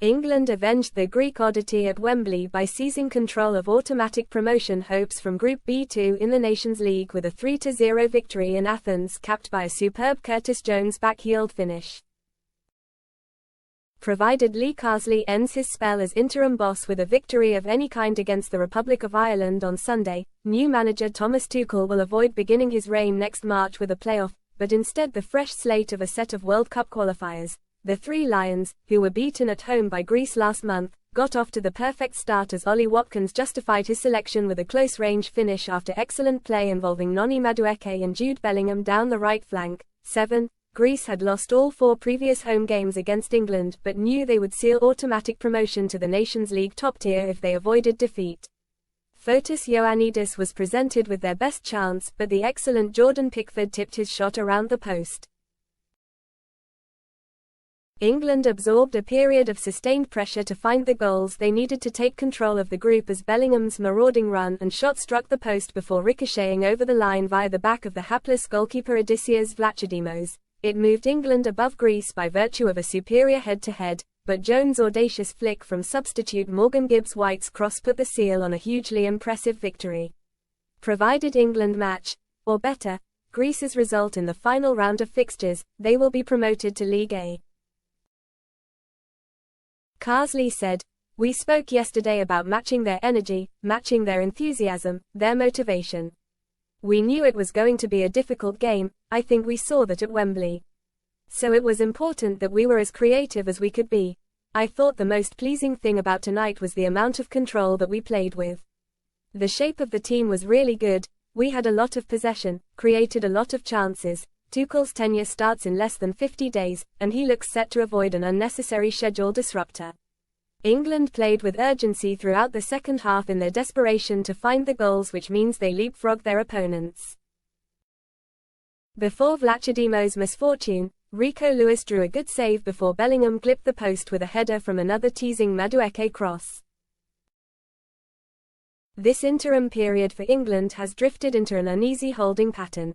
England avenged the Greek oddity at Wembley by seizing control of automatic promotion hopes from Group B2 in the Nations League with a 3-0 victory in Athens, capped by a superb Curtis Jones back-heeled finish. Provided Lee Carsley ends his spell as interim boss with a victory of any kind against the Republic of Ireland on Sunday, new manager Thomas Tuchel will avoid beginning his reign next March with a playoff, but instead the fresh slate of a set of World Cup qualifiers. The Three Lions, who were beaten at home by Greece last month, got off to the perfect start as Ollie Watkins justified his selection with a close-range finish after excellent play involving Noni Madueke and Jude Bellingham down the right flank. 7. Greece had lost all 4 previous home games against England but knew they would seal automatic promotion to the Nations League top tier if they avoided defeat. Fotis Ioannidis was presented with their best chance, but the excellent Jordan Pickford tipped his shot around the post. England absorbed a period of sustained pressure to find the goals they needed to take control of the group as Bellingham's marauding run and shot struck the post before ricocheting over the line via the back of the hapless goalkeeper Odysseas Vlachodimos. It moved England above Greece by virtue of a superior head-to-head, but Jones' audacious flick from substitute Morgan Gibbs-White's cross put the seal on a hugely impressive victory. Provided England match, or better, Greece's result in the final round of fixtures, they will be promoted to League A. Carsley said, "We spoke yesterday about matching their energy, matching their enthusiasm, their motivation. We knew it was going to be a difficult game. I think we saw that at Wembley. So it was important that we were as creative as we could be. I thought the most pleasing thing about tonight was the amount of control that we played with. The shape of the team was really good. We had a lot of possession, created a lot of chances. Tuchel's tenure starts in less than 50 days, and he looks set to avoid an unnecessary schedule disruptor." England played with urgency throughout the second half in their desperation to find the goals, which means they leapfrogged their opponents. Before Vlachodimos' misfortune, Rico Lewis drew a good save before Bellingham clipped the post with a header from another teasing Madueke cross. This interim period for England has drifted into an uneasy holding pattern.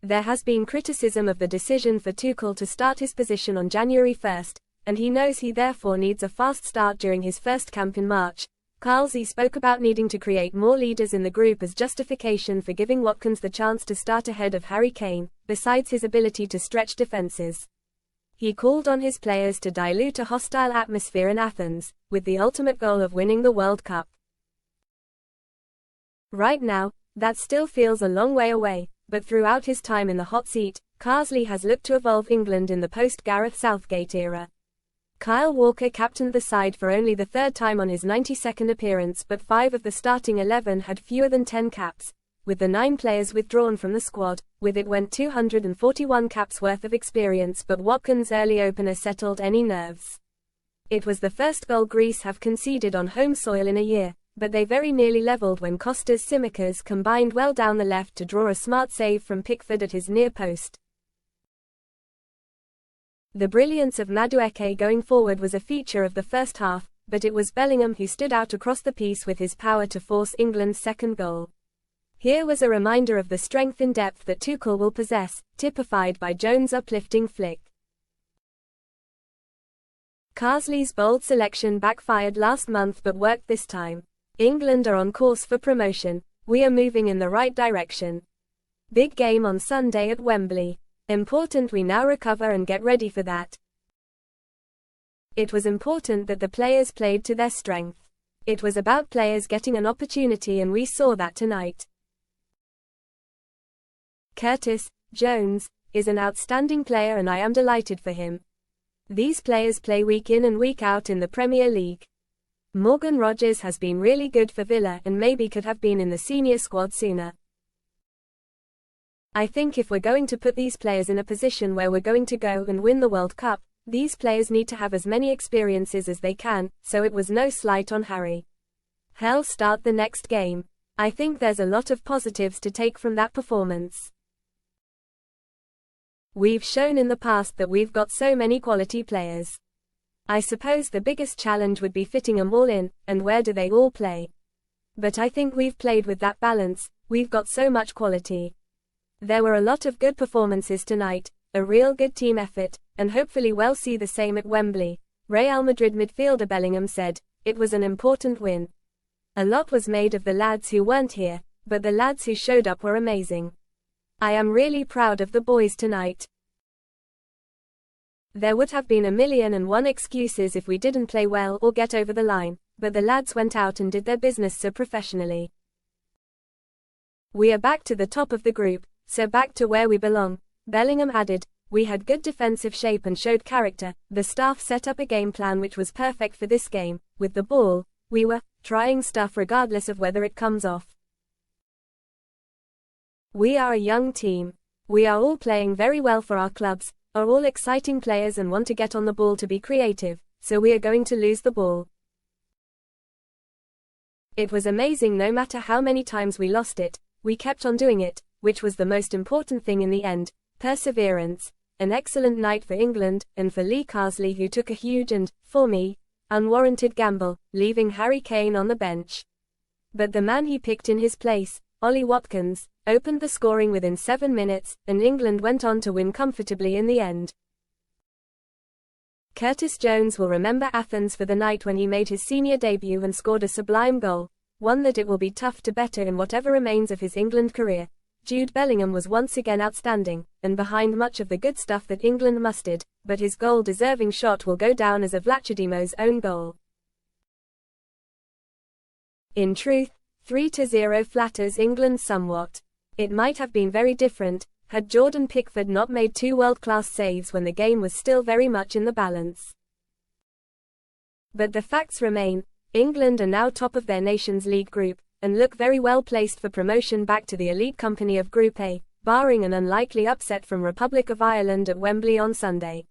There has been criticism of the decision for Tuchel to start his position on January 1, and he knows he therefore needs a fast start during his first camp in March. Carsley spoke about needing to create more leaders in the group as justification for giving Watkins the chance to start ahead of Harry Kane, besides his ability to stretch defenses. He called on his players to dilute a hostile atmosphere in Athens, with the ultimate goal of winning the World Cup. Right now, that still feels a long way away, but throughout his time in the hot seat, Carsley has looked to evolve England in the post-Gareth Southgate era. Kyle Walker captained the side for only the 3rd time on his 92nd appearance, but 5 of the starting 11 had fewer than 10 caps. With the 9 players withdrawn from the squad, with it went 241 caps worth of experience, but Watkins' early opener settled any nerves. It was the first goal Greece have conceded on home soil in a year, but they very nearly levelled when Kostas Tsimikas combined well down the left to draw a smart save from Pickford at his near post. The brilliance of Madueke going forward was a feature of the first half, but it was Bellingham who stood out across the piece with his power to force England's second goal. Here was a reminder of the strength in depth that Tuchel will possess, typified by Jones' uplifting flick. Carsley's bold selection backfired last month but worked this time. England are on course for promotion. We are moving in the right direction. Big game on Sunday at Wembley. Important we now recover and get ready for that. It was important that the players played to their strength. It was about players getting an opportunity, and we saw that tonight. Curtis Jones is an outstanding player and I am delighted for him. These players play week in and week out in the Premier League. Morgan Rogers has been really good for Villa and maybe could have been in the senior squad sooner. I think if we're going to put these players in a position where we're going to go and win the World Cup, these players need to have as many experiences as they can, so it was no slight on Harry. He'll start the next game. I think there's a lot of positives to take from that performance. We've shown in the past that we've got so many quality players. I suppose the biggest challenge would be fitting them all in, and where do they all play? But I think we've played with that balance. We've got so much quality. There were a lot of good performances tonight, a real good team effort, and hopefully we'll see the same at Wembley. Real Madrid midfielder Bellingham said, "It was an important win. A lot was made of the lads who weren't here, but the lads who showed up were amazing. I am really proud of the boys tonight. There would have been 1,000,001 excuses if we didn't play well or get over the line, but the lads went out and did their business so professionally. We are back to the top of the group, so back to where we belong," Bellingham added. "We had good defensive shape and showed character. The staff set up a game plan which was perfect for this game. With the ball, we were trying stuff regardless of whether it comes off. We are a young team. We are all playing very well for our clubs, are all exciting players and want to get on the ball to be creative, so we are going to lose the ball. It was amazing no matter how many times we lost it, we kept on doing it, which was the most important thing in the end, perseverance. An excellent night for England, and for Lee Carsley who took a huge and, for me, unwarranted gamble, leaving Harry Kane on the bench. But the man he picked in his place, Ollie Watkins, opened the scoring within 7 minutes, and England went on to win comfortably in the end. Curtis Jones will remember Athens for the night when he made his senior debut and scored a sublime goal, one that it will be tough to better in whatever remains of his England career. Jude Bellingham was once again outstanding, and behind much of the good stuff that England mustered, but his goal-deserving shot will go down as a Vlachodimos own goal. In truth, 3-0 flatters England somewhat. It might have been very different, had Jordan Pickford not made 2 world-class saves when the game was still very much in the balance. But the facts remain, England are now top of their Nations League group, and look very well placed for promotion back to the elite company of Group A, barring an unlikely upset from Republic of Ireland at Wembley on Sunday.